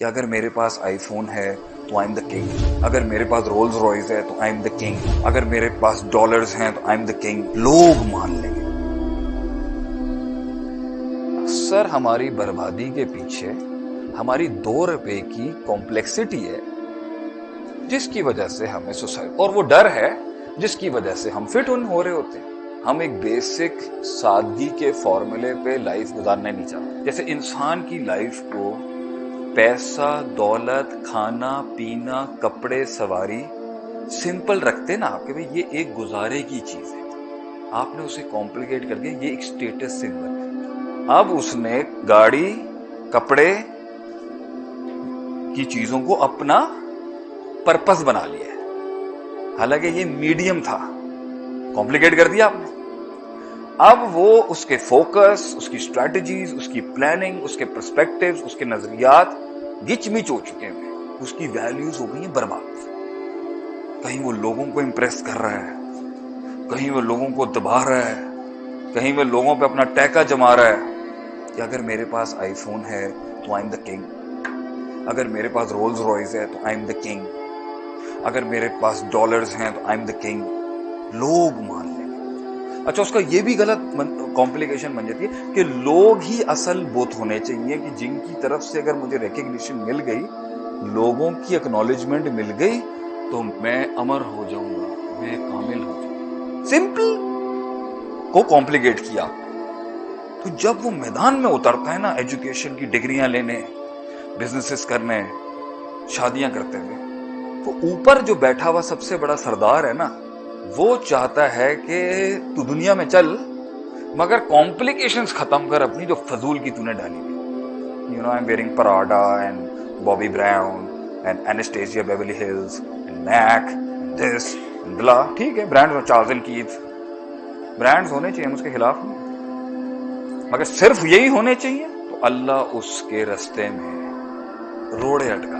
कि अगर मेरे पास आईफोन है तो आई एम द किंग, अगर मेरे पास रोल्स रॉयस है तो आई एम द किंग, अगर मेरे पास डॉलर्स हैं तो आई एम द किंग, लोग मान लेंगे। अक्सर हमारी बर्बादी के पीछे हमारी 2 रुपए की कॉम्प्लेक्सिटी है, जिसकी वजह से हमें सुसाइड, और वो डर है जिसकी वजह से हम फिट हो रहे होते हैं। हम एक बेसिक सादगी के फॉर्मूले पे लाइफ गुजारना नहीं चाहते। जैसे इंसान की लाइफ को पैसा, दौलत, खाना पीना, कपड़े, सवारी सिंपल रखते ना आपके भाई, ये एक गुजारे की चीज है। आपने उसे कॉम्प्लिकेट कर दिया, ये एक स्टेटस सिंबल है। अब उसने गाड़ी, कपड़े की चीजों को अपना पर्पस बना लिया है, हालांकि ये मीडियम था, कॉम्प्लिकेट कर दिया आपने। अब वो उसके फोकस, उसकी स्ट्रैटेजीज, उसकी प्लानिंग, उसके पर्सपेक्टिव्स, उसके नजरियात गिचमिच हो चुके हैं, उसकी वैल्यूज हो गई हैं बर्बाद। कहीं वो लोगों को इंप्रेस कर रहा है, कहीं वो लोगों को दबा रहा है, कहीं वो लोगों पे अपना टैका जमा रहा है कि अगर मेरे पास आईफोन है तो आई एम द किंग, अगर मेरे पास रोल्स रॉयस है तो आई एम द किंग, अगर मेरे पास डॉलर्स हैं तो आई एम द किंग, लोग मान लेंगे। अच्छा, उसका ये भी गलत कॉम्प्लिकेशन बन जाती है कि लोग ही असल बुत होने चाहिए, कि जिनकी तरफ से अगर मुझे रिकग्निशन मिल गई, लोगों की एक्नॉलेजमेंट मिल गई, तो मैं अमर हो जाऊंगा, मैं कामिल हो जाऊंगा। सिंपल को कॉम्प्लिकेट किया। तो जब वो मैदान में उतरता है ना, एजुकेशन की डिग्रियां लेने, बिजनेसेस करने, शादियां करते हुए, तो ऊपर जो बैठा हुआ सबसे बड़ा सरदार है ना, वो चाहता है कि तू दुनिया में चल, मगर कॉम्प्लिकेशंस खत्म कर अपनी जो फजूल की तूने डाली हुई। I am wearing Prada and Bobbi Brown and Anastasia Beverly Hills and Mac and this and blah. ठीक है, brands, Charles and Keith, brands होने चाहिए, हम उसके खिलाफ नहीं, मगर सिर्फ यही होने चाहिए तो अल्लाह उसके रास्ते में रोड़े अटका